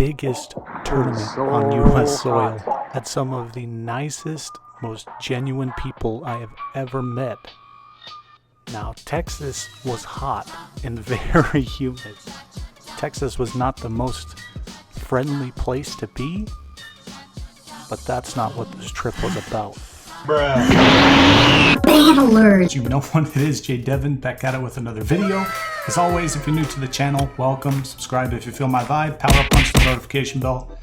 biggest tournament on US soil. Had some of the nicest, most genuine people I have ever met. Now, Texas was hot and very humid. Texas was not the most friendly place to be, but that's not what this trip was about. Bad alert! You know what it is, JayDevin, back at it with another video. As always, if you're new to the channel, welcome. Subscribe if you feel my vibe. Power punch the notification bell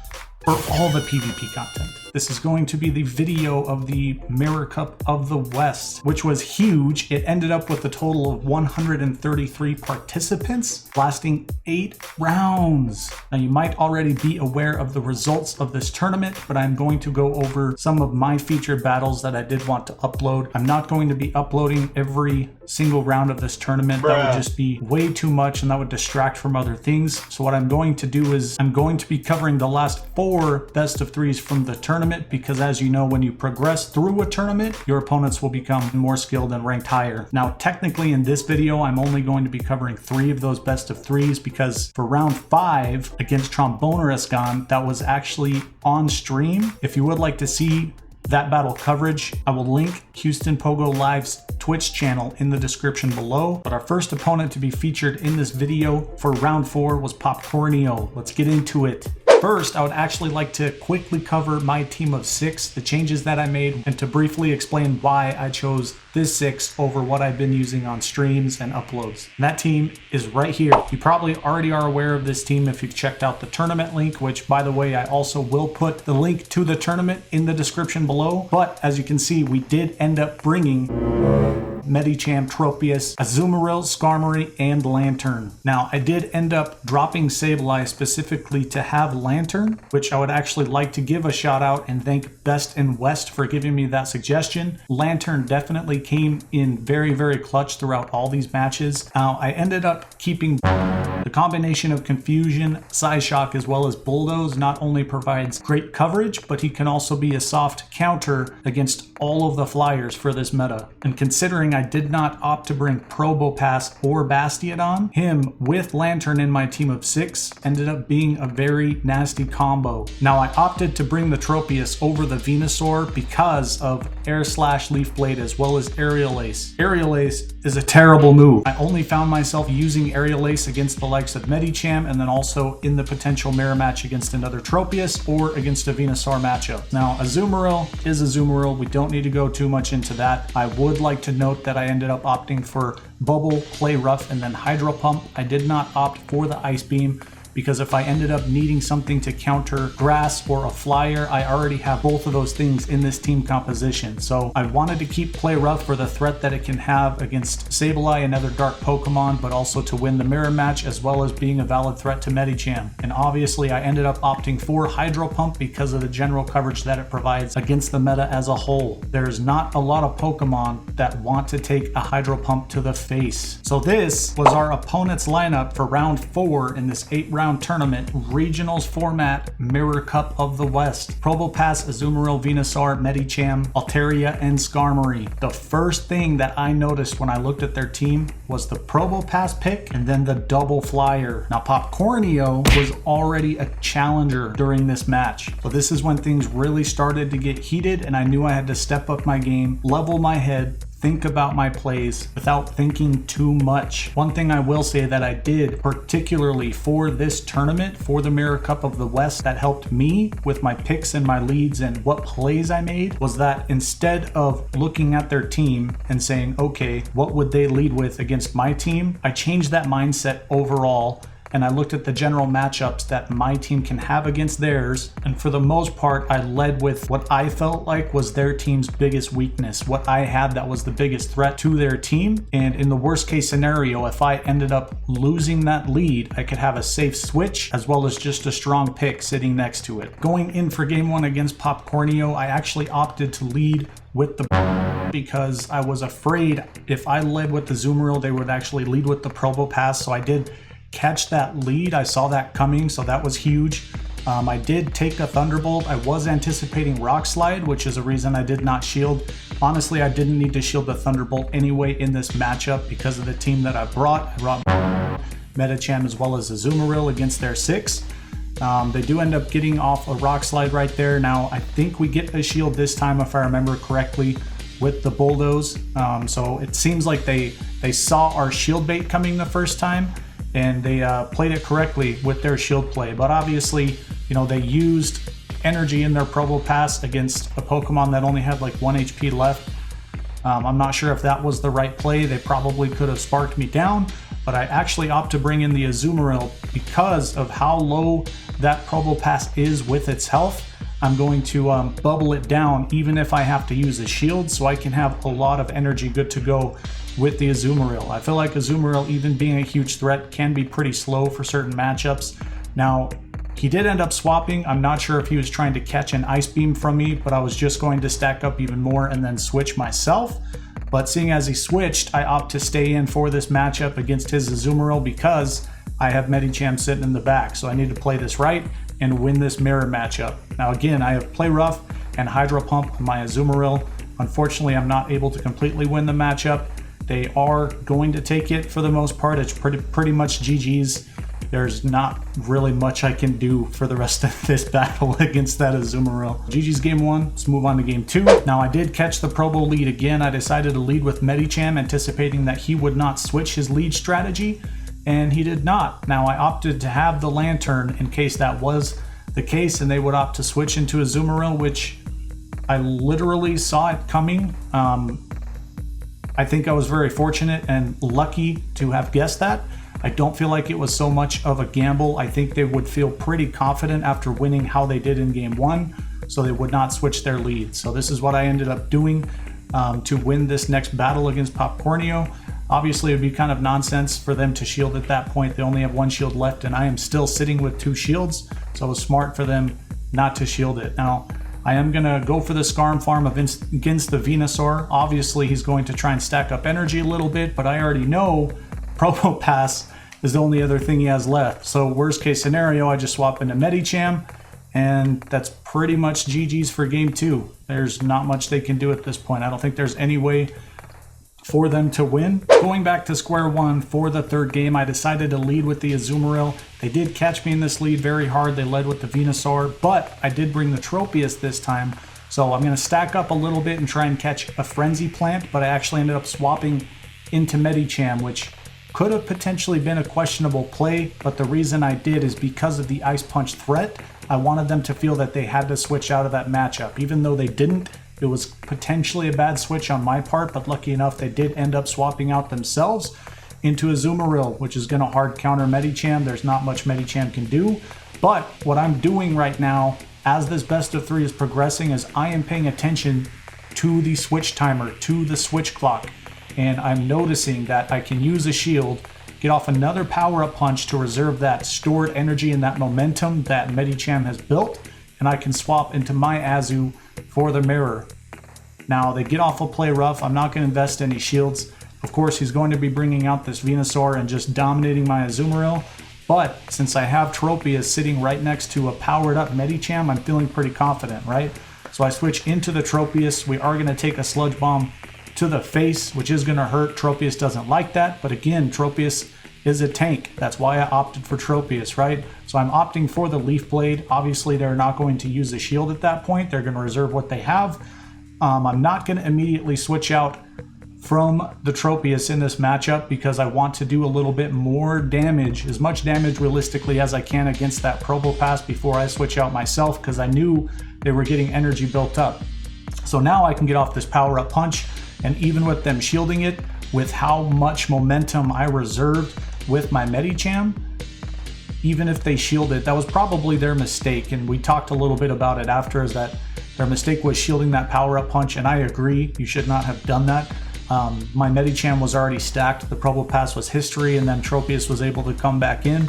for all the PvP content. This is going to be the video of the Mirror Cup of the West, which was huge. It ended up with a total of 133 participants, lasting 8 rounds. Now, you might already be aware of the results of this tournament, but I'm going to go over some of my featured battles that I did want to upload. I'm not going to be uploading every single round of this tournament. That would just be way too much and that would distract from other things. So what I'm going to do is I'm going to be covering the last 4 best of 3s from the tournament, because as you know, when you progress through a tournament, your opponents will become more skilled and ranked higher. Now, technically in this video, I'm only going to be covering 3 of those best of 3s, because for round 5 against Tromboneriscon, that was actually on stream. If you would like to see that battle coverage, I will link Houston Pogo Live's Twitch channel in the description below. But our first opponent to be featured in this video for round 4 was Popcornio. Let's get into it. First, I would actually like to quickly cover my team of 6, the changes that I made, and to briefly explain why I chose this 6 over what I've been using on streams and uploads. And that team is right here. You probably already are aware of this team if you've checked out the tournament link, which, by the way, I also will put the link to the tournament in the description below. But as you can see, we did end up bringing Medicham, Tropius, Azumarill, Skarmory, and Lantern. Now, I did end up dropping Sableye specifically to have Lantern, which I would actually like to give a shout out and thank Best in West for giving me that suggestion. Lantern definitely came in very, very clutch throughout all these matches. Now, I ended up keeping the combination of Confusion, Psyshock, as well as Bulldoze. Not only provides great coverage, but he can also be a soft counter against all of the flyers for this meta. And considering I did not opt to bring Probopass or Bastiodon, him with Lantern in my team of 6 ended up being a very nasty combo. Now, I opted to bring the Tropius over the Venusaur because of Air Slash, Leaf Blade, as well as Aerial Ace. Aerial Ace is a terrible move. I only found myself using Aerial Ace against the likes of Medicham, and then also in the potential mirror match against another Tropius or against a Venusaur matchup. Now, Azumarill is Azumarill. We don't need to go too much into that. I would like to note that I ended up opting for Bubble, Play Rough, and then Hydro Pump. I did not opt for the Ice Beam, because if I ended up needing something to counter Grass or a Flyer, I already have both of those things in this team composition. So I wanted to keep Play Rough for the threat that it can have against Sableye and other dark Pokemon, but also to win the mirror match, as well as being a valid threat to Medicham. And obviously I ended up opting for Hydro Pump because of the general coverage that it provides against the meta as a whole. There's not a lot of Pokemon that want to take a Hydro Pump to the face. So this was our opponent's lineup for round 4 in this 8-round tournament, regionals format, Mirror Cup of the West. Probopass, Azumarill, Venusaur, Medicham, Altaria, and Skarmory. The first thing that I noticed when I looked at their team was the Probopass pick and then the double flyer. Now, Popcornio was already a challenger during this match, so this is when things really started to get heated, and I knew I had to step up my game, level my head, think about my plays without thinking too much. One thing I will say that I did particularly for this tournament, for the Mirror Cup of the West, that helped me with my picks and my leads and what plays I made, was that instead of looking at their team and saying, okay, what would they lead with against my team? I changed that mindset overall, and I looked at the general matchups that my team can have against theirs, and for the most part, I led with what I felt like was their team's biggest weakness, what I had that was the biggest threat to their team. And in the worst case scenario, if I ended up losing that lead, I could have a safe switch as well as just a strong pick sitting next to it. Going in for game 1 against Popcornio, I actually opted to lead with the because I was afraid if I led with the Azumarill, they would actually lead with the Probopass, so I did catch that lead. I saw that coming, so that was huge. I did take a Thunderbolt. I was anticipating Rock Slide, which is a reason I did not shield. Honestly, I didn't need to shield the Thunderbolt anyway in this matchup because of the team that I brought. I brought Medicham as well as Azumarill against their 6. They do end up getting off a rock slide right there. Now, I think we get a shield this time, if I remember correctly, with the bulldoze. So it seems like they saw our shield bait coming the first time, and they played it correctly with their shield play. But obviously, you know, they used energy in their Probo Pass against a Pokemon that only had like 1 HP left. I'm not sure if that was the right play. They probably could have sparked me down, but I actually opt to bring in the Azumarill because of how low that Probo Pass is with its health. I'm going to bubble it down even if I have to use a shield, so I can have a lot of energy good to go with the Azumarill. I feel like Azumarill, even being a huge threat, can be pretty slow for certain matchups. Now, he did end up swapping. I'm not sure if he was trying to catch an Ice Beam from me, but I was just going to stack up even more and then switch myself. But seeing as he switched, I opt to stay in for this matchup against his Azumarill because I have Medicham sitting in the back. So I need to play this right and win this mirror matchup. Now again, I have Play Rough and Hydro Pump on my Azumarill. Unfortunately, I'm not able to completely win the matchup. They are going to take it for the most part. It's pretty much GG's. There's not really much I can do for the rest of this battle against that Azumarill. GG's game 1, let's move on to game 2. Now I did catch the Probo lead again. I decided to lead with Medicham, anticipating that he would not switch his lead strategy, and he did not. Now I opted to have the Lantern in case that was the case and they would opt to switch into Azumarill, which I literally saw it coming. I think I was very fortunate and lucky to have guessed that. I don't feel like it was so much of a gamble. I think they would feel pretty confident after winning how they did in game 1, so they would not switch their lead. So this is what I ended up doing to win this next battle against Popcornio. Obviously, it would be kind of nonsense for them to shield at that point. They only have 1 shield left, and I am still sitting with 2 shields, so it was smart for them not to shield it. Now, I am going to go for the Scarm Farm against the Venusaur. Obviously, he's going to try and stack up energy a little bit, but I already know Probo Pass is the only other thing he has left. So worst case scenario, I just swap into Medicham, and that's pretty much GG's for game 2. There's not much they can do at this point. I don't think there's any way for them to win. Going back to square one for the third game, I decided to lead with the Azumarill. They did catch me in this lead very hard. They led with the Venusaur, but I did bring the Tropius this time. So I'm going to stack up a little bit and try and catch a Frenzy Plant, but I actually ended up swapping into Medicham, which could have potentially been a questionable play, but the reason I did is because of the Ice Punch threat. I wanted them to feel that they had to switch out of that matchup. Even though they didn't, it was potentially a bad switch on my part, but lucky enough they did end up swapping out themselves into Azumarill, which is going to hard counter Medicham. There's not much Medicham can do, but what I'm doing right now as this best of 3 is progressing is I am paying attention to the switch timer, to the switch clock. And I'm noticing that I can use a shield, get off another power-up punch to reserve that stored energy and that momentum that Medicham has built, and I can swap into my Azu for the mirror. Now, they get off a Play Rough. I'm not going to invest any shields. Of course, he's going to be bringing out this Venusaur and just dominating my Azumarill, but since I have Tropius sitting right next to a powered-up Medicham, I'm feeling pretty confident, right? So I switch into the Tropius. We are going to take a Sludge Bomb to the face, which is going to hurt. Tropius doesn't like that, but again, Tropius is a tank. That's why I opted for Tropius, right? So I'm opting for the Leaf Blade. Obviously, they're not going to use the shield at that point. They're going to reserve what they have. I'm not going to immediately switch out from the Tropius in this matchup because I want to do a little bit more damage, as much damage realistically as I can against that Probo Pass before I switch out myself, because I knew they were getting energy built up. So now I can get off this power-up punch, and even with them shielding it, with how much momentum I reserved with my Medicham, even if they shielded, that was probably their mistake, and we talked a little bit about it after, is that their mistake was shielding that power-up punch, and I agree, you should not have done that. My Medicham was already stacked, the Probo Pass was history, and then Tropius was able to come back in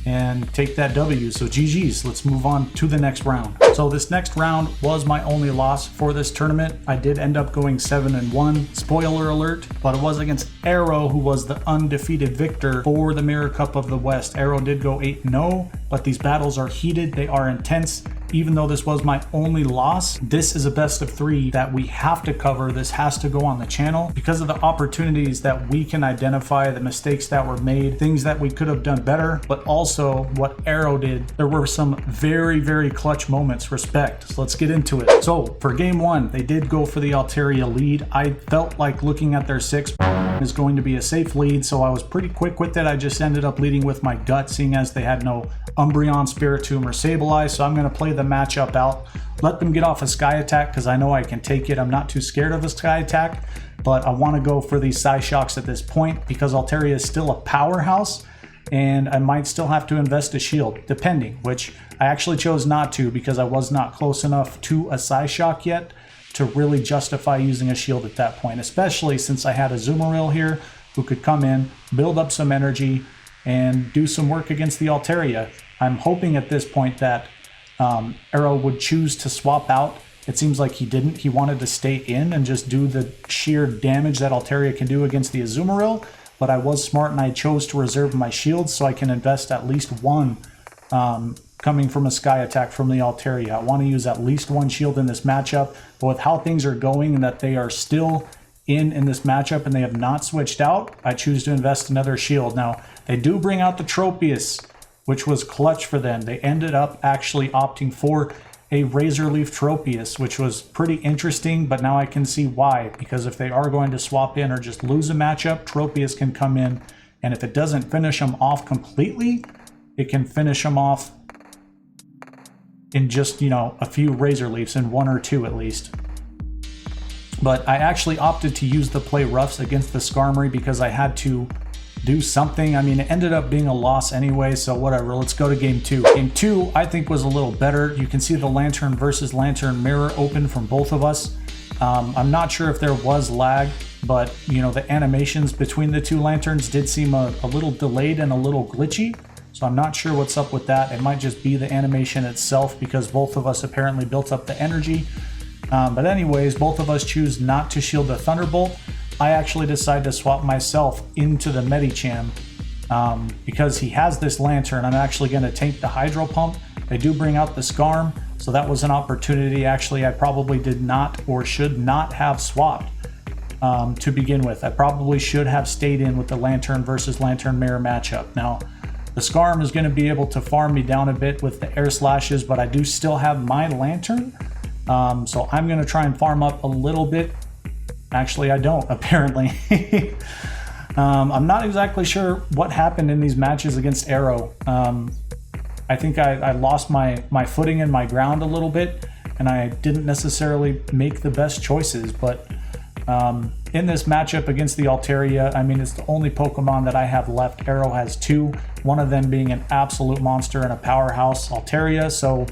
and take that W. So GG's, let's move on to the next round. So this next round was my only loss for this tournament. I did end up going 7-1, spoiler alert, but it was against Arrow, who was the undefeated victor for the Mirror Cup of the West. Arrow did go 8-0, but these battles are heated, they are intense, even though this was my only loss, this is a best of 3 that we have to cover. This has to go on the channel because of the opportunities that we can identify, the mistakes that were made, things that we could have done better, but also what Arrow did. There were some very, very clutch moments. Respect. So let's get into it. So for game 1, they did go for the Altaria lead. I felt like looking at their 6 is going to be a safe lead, so I was pretty quick with it. I just ended up leading with my gut, seeing as they had no Umbreon, Spiritomb, or Sableye. So I'm going to play the matchup out, let them get off a Sky Attack because I know I can take it. I'm not too scared of a Sky Attack, but I want to go for these Psyshocks at this point because Altaria is still a powerhouse and I might still have to invest a shield, depending, which I actually chose not to because I was not close enough to a Psyshock yet to really justify using a shield at that point, especially since I had a Azumarill here who could come in, build up some energy, and do some work against the Altaria. I'm hoping at this point that Arrow would choose to swap out. It seems like he didn't. He wanted to stay in and just do the sheer damage that Altaria can do against the Azumarill, but I was smart and I chose to reserve my shields so I can invest at least one coming from a Sky Attack from the Altaria. I want to use at least one shield in this matchup, but with how things are going and that they are still in this matchup and they have not switched out, I choose to invest another shield. Now, they do bring out the Tropius, which was clutch for them. They ended up actually opting for a Razor Leaf Tropius, which was pretty interesting, but now I can see why, because if they are going to swap in or just lose a matchup, Tropius can come in, and if it doesn't finish them off completely, it can finish them off in just, you know, a few Razor Leafs, in 1 or 2 at least. But I actually opted to use the play roughs against the Skarmory because I had to do something. I mean, it ended up being a loss anyway, so whatever. Let's go to game 2. Game 2, I think, was a little better. You can see the Lantern versus Lantern mirror open from both of us. I'm not sure if there was lag, but, you know, the animations between the 2 Lanterns did seem a little delayed and a little glitchy. So I'm not sure what's up with that. It might just be the animation itself because both of us apparently built up the energy. But anyways, both of us choose not to shield the Thunderbolt. I actually decided to swap myself into the Medicham because he has this Lantern. I'm actually going to tank the Hydro Pump. They do bring out the Skarm, so that was an opportunity. Actually, I probably did not or should not have swapped to begin with. I probably should have stayed in with the Lantern versus Lantern Mirror matchup. Now, the Skarm is going to be able to farm me down a bit with the Air Slashes, but I do still have my Lantern. So I'm going to try and farm up a little bit. Actually, I don't, apparently. I'm not exactly sure what happened in these matches against Arrow. I think I lost my footing and my ground a little bit, and I didn't necessarily make the best choices, but in this matchup against the Altaria, I mean, it's the only Pokemon that I have left. Arrow has 2, one of them being an absolute monster and a powerhouse, Altaria, so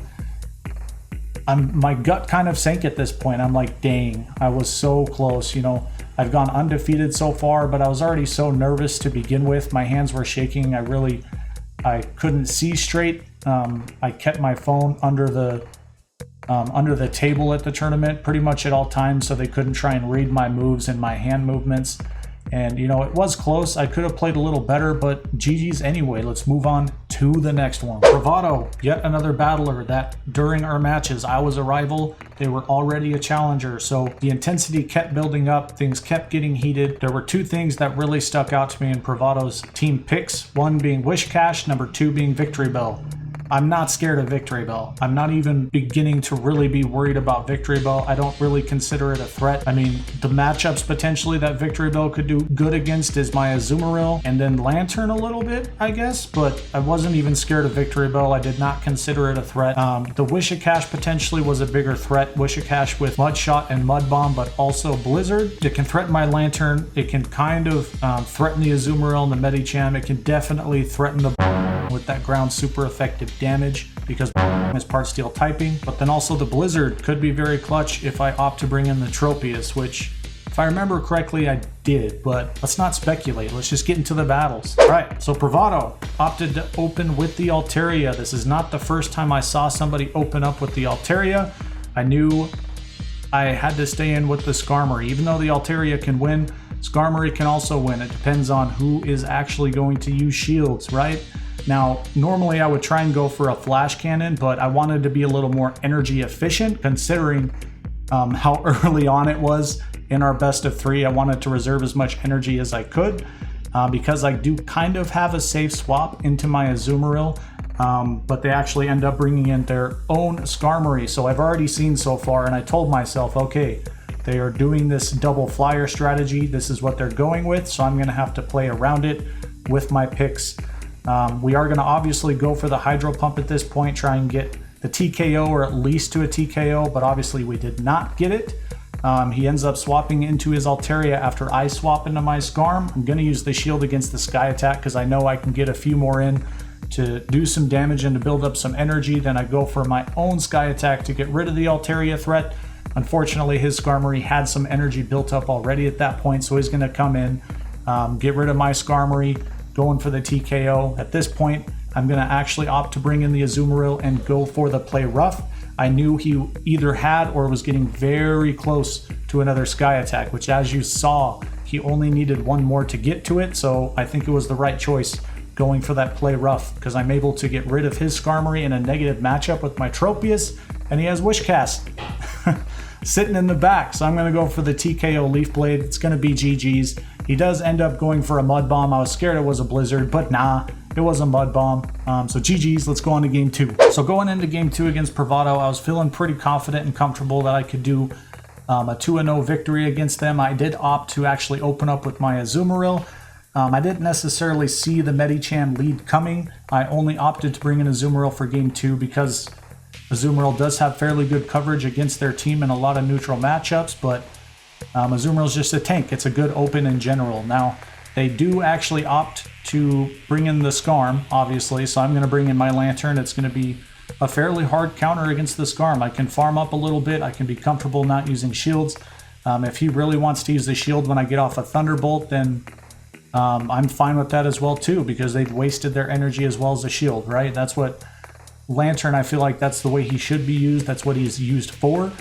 my gut kind of sank at this point. I'm like, dang, I was so close. You know, I've gone undefeated so far, but I was already so nervous to begin with. My hands were shaking. I couldn't see straight. I kept my phone under the table at the tournament pretty much at all times, so they couldn't try and read my moves and my hand movements. And, you know, it was close. I could have played a little better, but GG's anyway. Let's move on to the next one. Roboto, yet another battler that during our matches, I was a rival. They were already a challenger. So the intensity kept building up. Things kept getting heated. There were 2 things that really stuck out to me in Bravato's team picks. One being Wish Cash, number 2 being Victory Bell. I'm not scared of Victory Bell. I'm not even beginning to really be worried about Victory Bell. I don't really consider it a threat. I mean, the matchups potentially that Victory Bell could do good against is my Azumarill and then Lantern a little bit, I guess, but I wasn't even scared of Victory Bell. I did not consider it a threat. The Wish-A-Cash potentially was a bigger threat. Wish-A-Cash with Mud Shot and Mud Bomb, but also Blizzard. It can threaten my Lantern. It can kind of threaten the Azumarill and the Medicham. It can definitely threaten the with that ground super effective damage because is part steel typing, but then also the Blizzard could be very clutch if I opt to bring in the Tropius, which if I remember correctly I did, but let's not speculate. Let's just get into the battles. All right, so Bravado opted to open with the Altaria. This is not the first time I saw somebody open up with the Altaria. I knew I had to stay in with the Skarmory. Even though the Altaria can win, Skarmory can also win. It depends on who is actually going to use shields, right? Now, normally I would try and go for a flash cannon, but I wanted to be a little more energy efficient considering how early on it was in our best of 3. I wanted to reserve as much energy as I could because I do kind of have a safe swap into my Azumarill, but they actually end up bringing in their own Skarmory. So I've already seen so far, and I told myself, okay, they are doing this double flyer strategy. This is what they're going with, so I'm going to have to play around it with my picks. We are going to obviously go for the Hydro Pump at this point, try and get the TKO or at least to a TKO, but obviously we did not get it. He ends up swapping into his Altaria after I swap into my Skarm. I'm going to use the shield against the Sky Attack because I know I can get a few more in to do some damage and to build up some energy. Then I go for my own Sky Attack to get rid of the Altaria threat. Unfortunately, his Skarmory had some energy built up already at that point, so he's going to come in, get rid of my Skarmory, going for the TKO. At this point, I'm going to actually opt to bring in the Azumarill and go for the play rough. I knew he either had or was getting very close to another Sky Attack, which as you saw, he only needed one more to get to it, so I think it was the right choice going for that play rough because I'm able to get rid of his Skarmory in a negative matchup with my Tropius, and he has Wish Cast sitting in the back, so I'm going to go for the TKO Leaf Blade. It's going to be GG's. He does end up going for a Mud Bomb. I was scared it was a Blizzard, but nah, it was a Mud Bomb. So GG's, let's go on to game 2. So going into game 2 against Bravado, I was feeling pretty confident and comfortable that I could do a 2-0 victory against them. I did opt to actually open up with my Azumarill. I didn't necessarily see the Medicham lead coming. I only opted to bring in Azumarill for game 2 because Azumarill does have fairly good coverage against their team in a lot of neutral matchups, but Azumarill is just a tank. It's a good open in general. Now, they do actually opt to bring in the Skarm, obviously, so I'm going to bring in my Lantern. It's going to be a fairly hard counter against the Skarm. I can farm up a little bit. I can be comfortable not using shields. If he really wants to use the shield when I get off a Thunderbolt, then I'm fine with that as well, too, because they've wasted their energy as well as the shield, right? That's what Lantern, I feel like that's the way he should be used. That's what he's used for,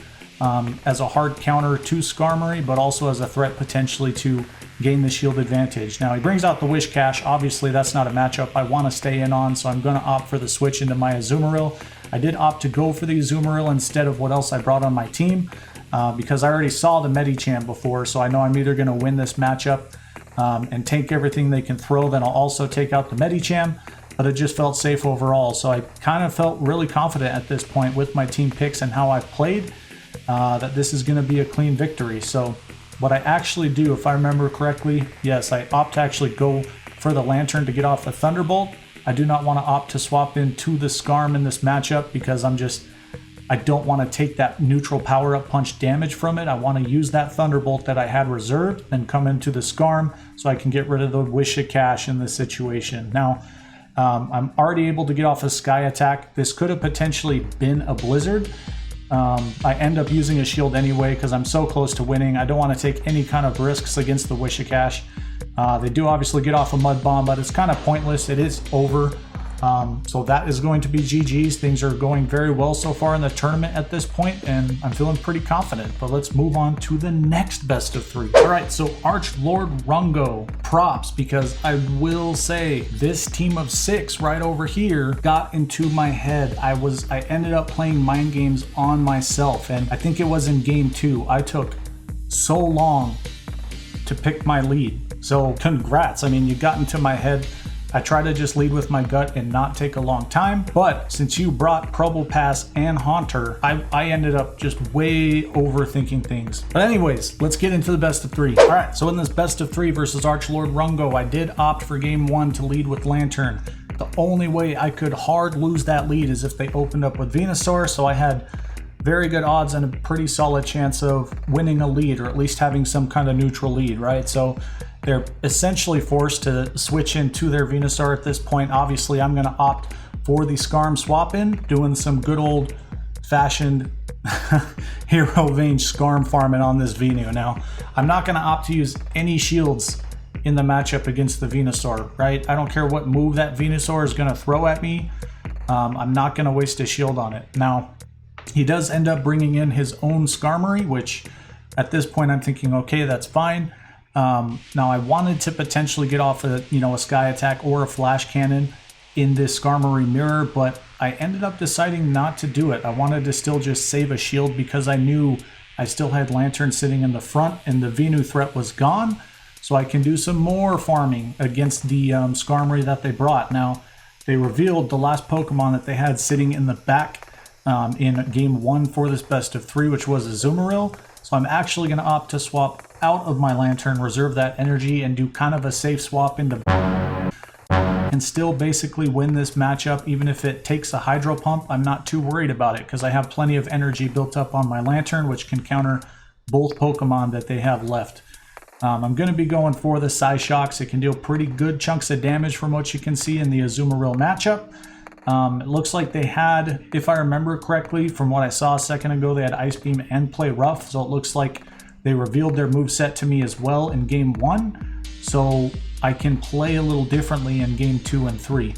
as a hard counter to Skarmory, but also as a threat potentially to gain the shield advantage. Now he brings out the Wish Cache. Obviously that's not a matchup I want to stay in on, so I'm going to opt for the switch into my Azumarill. I did opt to go for the Azumarill instead of what else I brought on my team, because I already saw the Medicham before, so I know I'm either going to win this matchup and tank everything they can throw, then I'll also take out the Medicham. But it just felt safe overall, so I kind of felt really confident at this point with my team picks and how I've played that this is going to be a clean victory. So what I actually do, if I remember correctly, yes, I opt to actually go for the Lantern to get off the Thunderbolt. I do not want to opt to swap into the Skarm in this matchup because I don't want to take that neutral power-up punch damage from it. I want to use that Thunderbolt that I had reserved and come into the Skarm so I can get rid of the Wish of Cache in this situation. Now, I'm already able to get off a Sky Attack. This could have potentially been a Blizzard. I end up using a shield anyway because I'm so close to winning. I don't want to take any kind of risks against the Wish of Cache. They do obviously get off a Mud Bomb, but it's kind of pointless. It is over. So that is going to be GG's. Things are going very well so far in the tournament at this point, and I'm feeling pretty confident. But let's move on to the next best of 3. All right, so Archlord Rungo, props, because I will say this team of 6 right over here got into my head. I ended up playing mind games on myself, and I think it was in game 2. I took so long to pick my lead. So congrats. I mean, you got into my head. I try to just lead with my gut and not take a long time, but since you brought Probopass and Haunter, I ended up just way overthinking things. But anyways, let's get into the best of 3. All right, so in this best of 3 versus Archlord Rungo, I did opt for game 1 to lead with Lantern. The only way I could hard lose that lead is if they opened up with Venusaur, so I had very good odds and a pretty solid chance of winning a lead, or at least having some kind of neutral lead, right? So they're essentially forced to switch into their Venusaur at this point. Obviously, I'm going to opt for the Skarm swap in, doing some good old-fashioned Hero Vein Skarm farming on this Venu. Now, I'm not going to opt to use any shields in the matchup against the Venusaur, right? I don't care what move that Venusaur is going to throw at me. I'm not going to waste a shield on it. Now, he does end up bringing in his own Skarmory, which at this point I'm thinking, okay, that's fine. Now I wanted to potentially get off a Sky Attack or a Flash Cannon in this Skarmory mirror, but I ended up deciding not to do it. I wanted to still just save a shield because I knew I still had Lantern sitting in the front and the Venu threat was gone, so I can do some more farming against the Skarmory that they brought. Now, they revealed the last Pokemon that they had sitting in the back in Game 1 for this best of 3, which was Azumarill. So I'm actually going to opt to swap out of my Lantern, reserve that energy, and do kind of a safe swap into and still basically win this matchup. Even if it takes a Hydro Pump, I'm not too worried about it because I have plenty of energy built up on my Lantern, which can counter both Pokemon that they have left. I'm going to be going for the Psyshocks. It can deal pretty good chunks of damage from what you can see in the Azumarill matchup. It looks like they had, if I remember correctly, from what I saw a second ago, they had Ice Beam and Play Rough. So it looks like they revealed their moveset to me as well in Game 1. So I can play a little differently in Game 2 and 3.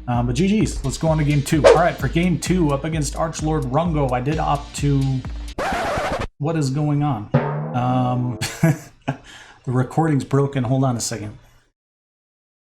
But GG's, let's go on to Game 2. All right, for Game 2, up against Archlord Rungo, I did opt to... What is going on? The recording's broken. Hold on a second.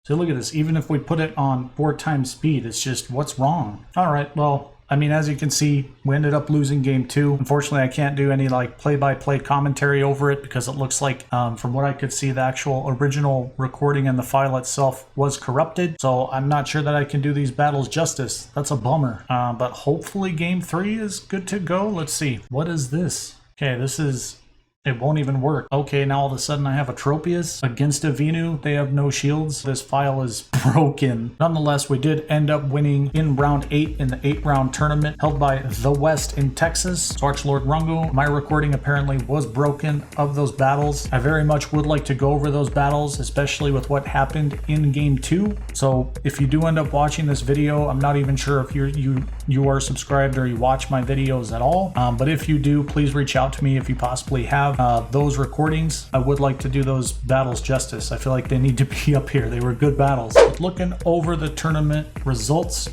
So look at this. Even if we put it on 4 times speed, it's just, what's wrong? All right, well, I mean, as you can see, we ended up losing Game 2. Unfortunately, I can't do any like play-by-play commentary over it because it looks like, from what I could see, the actual original recording and the file itself was corrupted. So I'm not sure that I can do these battles justice. That's a bummer. But hopefully Game 3 is good to go. Let's see. What is this? Okay, this is... It won't even work. Okay, now all of a sudden I have a Tropius against a Venu. They have no shields. This file is broken. Nonetheless, we did end up winning in round 8 in the 8-round tournament held by The West in Texas. So Archlord Rungo, my recording apparently was broken of those battles. I very much would like to go over those battles, especially with what happened in Game 2. So if you do end up watching this video, I'm not even sure if you are subscribed or you watch my videos at all. But if you do, please reach out to me if you possibly have those recordings. I would like to do those battles justice. I feel like they need to be up here. They were good battles. But looking over the tournament results,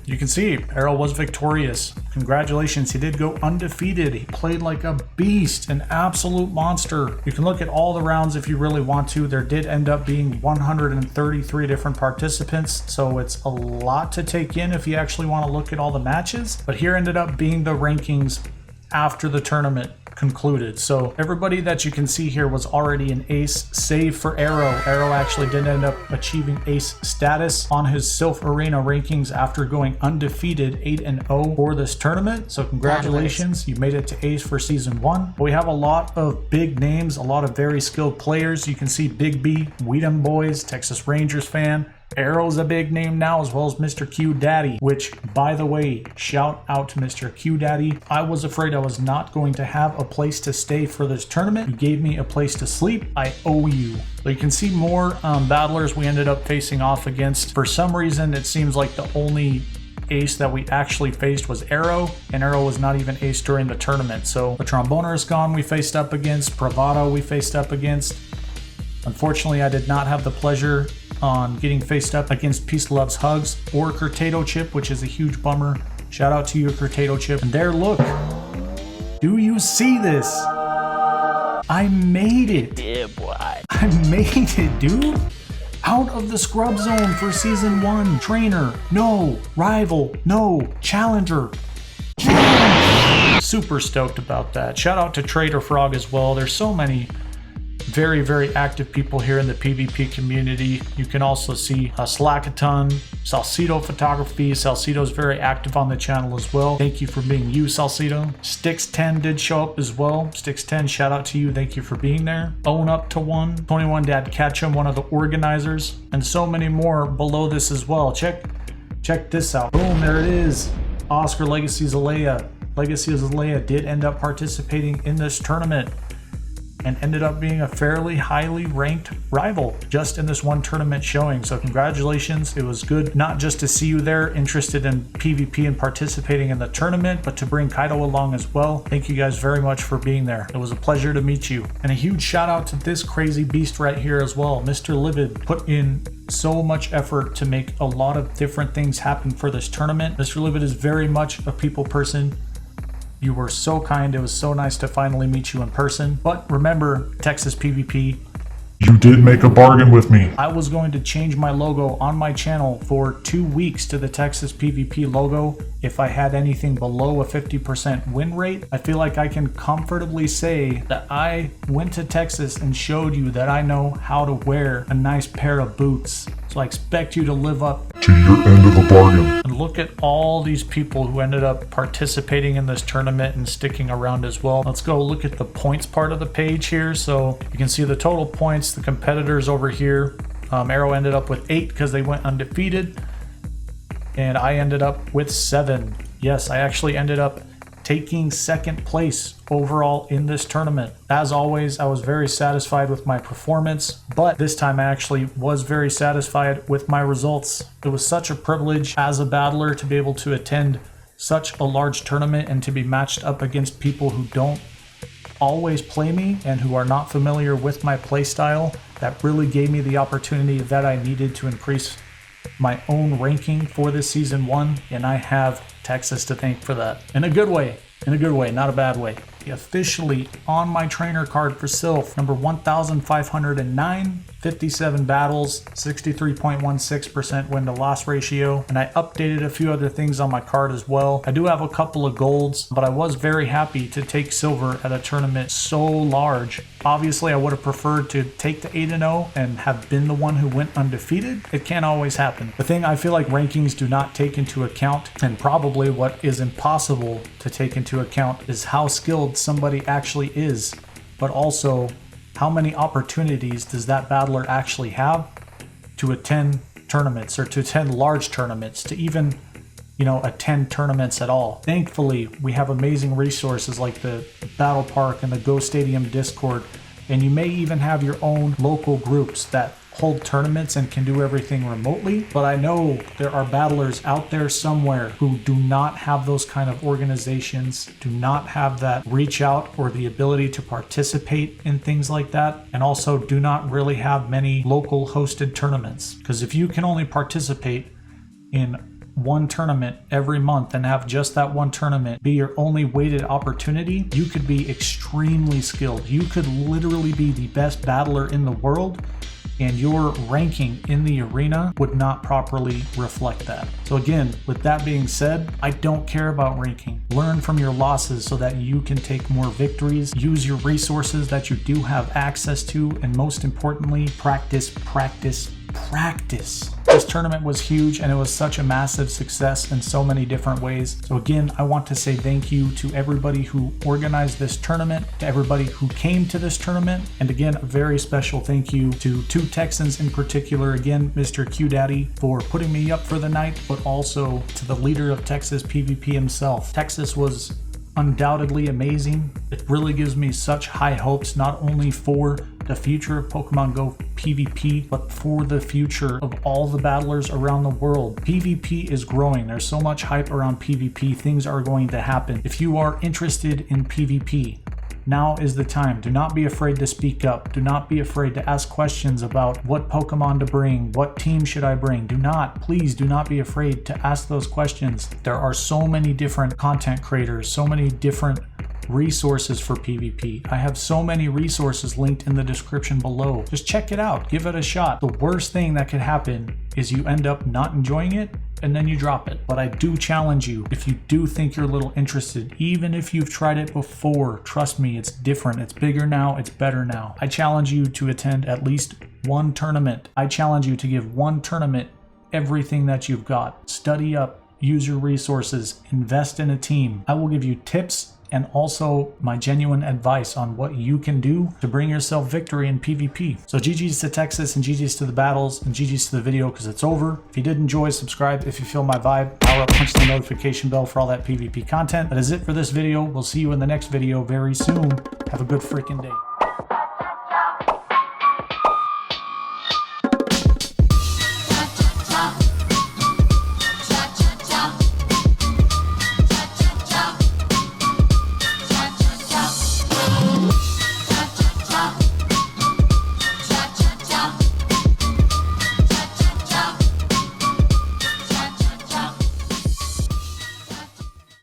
you can see Arrow was victorious. Congratulations, he did go undefeated. He played like a beast, an absolute monster. You can look at all the rounds if you really want to. There did end up being 133 different participants, so it's a lot to take in if you actually want to look at all the matches. But here ended up being the rankings after the tournament concluded. So everybody that you can see here was already an ace, save for Arrow. Arrow actually did end up achieving ace status on his Silph Arena rankings after going undefeated 8-0 for this tournament. So congratulations, you made it to ace for season 1. We have a lot of big names, a lot of very skilled players. You can see Big B, Weedham Boys, Texas Rangers fan. Arrow's a big name now, as well as Mr. Q Daddy, which, by the way, shout out to Mr. Q Daddy. I was afraid I was not going to have a place to stay for this tournament. You gave me a place to sleep. I owe you. So you can see more battlers we ended up facing off against. For some reason, it seems like the only ace that we actually faced was Arrow, and Arrow was not even ace during the tournament. So the Tromboner is gone we faced up against, Bravado we faced up against. Unfortunately, I did not have the pleasure on getting faced up against Peace Loves Hugs or Curtado Chip, which is a huge bummer. Shout out to you, Curtado Chip. And there, look. Do you see this? I made it. Yeah, boy. I made it, dude. Out of the scrub zone for season 1. Trainer, no. Rival, no. Challenger. Super stoked about that. Shout out to Trader Frog as well. There's so many very, very active people here in the PvP community. You can also see Slackaton, Salcedo Photography. Salcedo's very active on the channel as well. Thank you for being you, Salcedo. Stix10 did show up as well. Stix10, shout out to you. Thank you for being there. Own Up to 1. 21 Dad Ketchum, one of the organizers, and so many more below this as well. Check this out. Boom, there it is. Oscar Legacy Zalea. Legacy Zalea did end up participating in this tournament and ended up being a fairly highly ranked rival just in this one tournament showing. So congratulations. It was good not just to see you there interested in PvP and participating in the tournament, but to bring Kaido along as well. Thank you guys very much for being there. It was a pleasure to meet you. And a huge shout out to this crazy beast right here as well. Mr. Livid put in so much effort to make a lot of different things happen for this tournament. Mr. Livid is very much a people person. You were so kind. It was so nice to finally meet you in person. But remember, Texas PvP, You did make a bargain with me. I was going to change my logo on my channel for 2 weeks to the Texas PvP logo if I had anything below a 50% win rate. I feel like I can comfortably say that I went to Texas and showed you that I know how to wear a nice pair of boots. So I expect you to live up to your end of the bargain. And look at all these people who ended up participating in this tournament and sticking around as well. Let's go look at the points part of the page here. So you can see the total points, the competitors over here. Arrow ended up with 8 because they went undefeated. And I ended up with 7. Yes, I actually ended up taking 2nd place overall in this tournament. As always, I was very satisfied with my performance, but this time I actually was very satisfied with my results. It was such a privilege as a battler to be able to attend such a large tournament and to be matched up against people who don't always play me and who are not familiar with my playstyle. That really gave me the opportunity that I needed to increase my own ranking for this season 1, and I have Texas to thank for that. In a good way, not a bad way. Officially on my trainer card for Silph, number 1,509, 57 battles, 63.16% win to loss ratio, and I updated a few other things on my card as well. I do have a couple of golds, but I was very happy to take silver at a tournament so large. Obviously, I would have preferred to take the 8-0 and have been the one who went undefeated. It can't always happen. The thing I feel like rankings do not take into account, and probably what is impossible to take into account, is how skilled somebody actually is, but also how many opportunities does that battler actually have to attend tournaments, or to attend large tournaments, to even, attend tournaments at all. Thankfully, we have amazing resources like the Battle Park and the Go Stadium Discord, and you may even have your own local groups that hold tournaments and can do everything remotely. But I know there are battlers out there somewhere who do not have those kind of organizations, do not have that reach out or the ability to participate in things like that, and also do not really have many local hosted tournaments. Because if you can only participate in one tournament every month and have just that one tournament be your only weighted opportunity, you could be extremely skilled. You could literally be the best battler in the world, and your ranking in the arena would not properly reflect that. So again, with that being said, I don't care about ranking. Learn from your losses so that you can take more victories. Use your resources that you do have access to, and most importantly, practice, practice, practice. This tournament was huge, and it was such a massive success in so many different ways. So again, I want to say thank you to everybody who organized this tournament, to everybody who came to this tournament, and again, a very special thank you to 2 Texans in particular. Again, Mr. Q Daddy for putting me up for the night, but also to the leader of Texas PvP himself. Texas was undoubtedly amazing. It really gives me such high hopes, not only for the future of Pokemon Go PvP, but for the future of all the battlers around the world. PvP is growing. There's so much hype around PvP. Things are going to happen. If you are interested in PvP, now is the time. Do not be afraid to speak up. Do not be afraid to ask questions about what Pokemon to bring, what team should I bring. Please do not be afraid to ask those questions. There are so many different content creators, so many different resources for PvP. I have so many resources linked in the description below. Just check it out. Give it a shot. The worst thing that could happen is you end up not enjoying it and then you drop it. But I do challenge you, if you do think you're a little interested, even if you've tried it before, trust me, it's different. It's bigger now. It's better now. I challenge you to attend at least one tournament. I challenge you to give one tournament everything that you've got. Study up, use your resources, invest in a team. I will give you tips and also my genuine advice on what you can do to bring yourself victory in PvP. So GG's to Texas, and GG's to the battles, and GG's to the video because it's over. If you did enjoy, subscribe. If you feel my vibe, power up, punch the notification bell for all that PvP content. That is it for this video. We'll see you in the next video very soon. Have a good freaking day.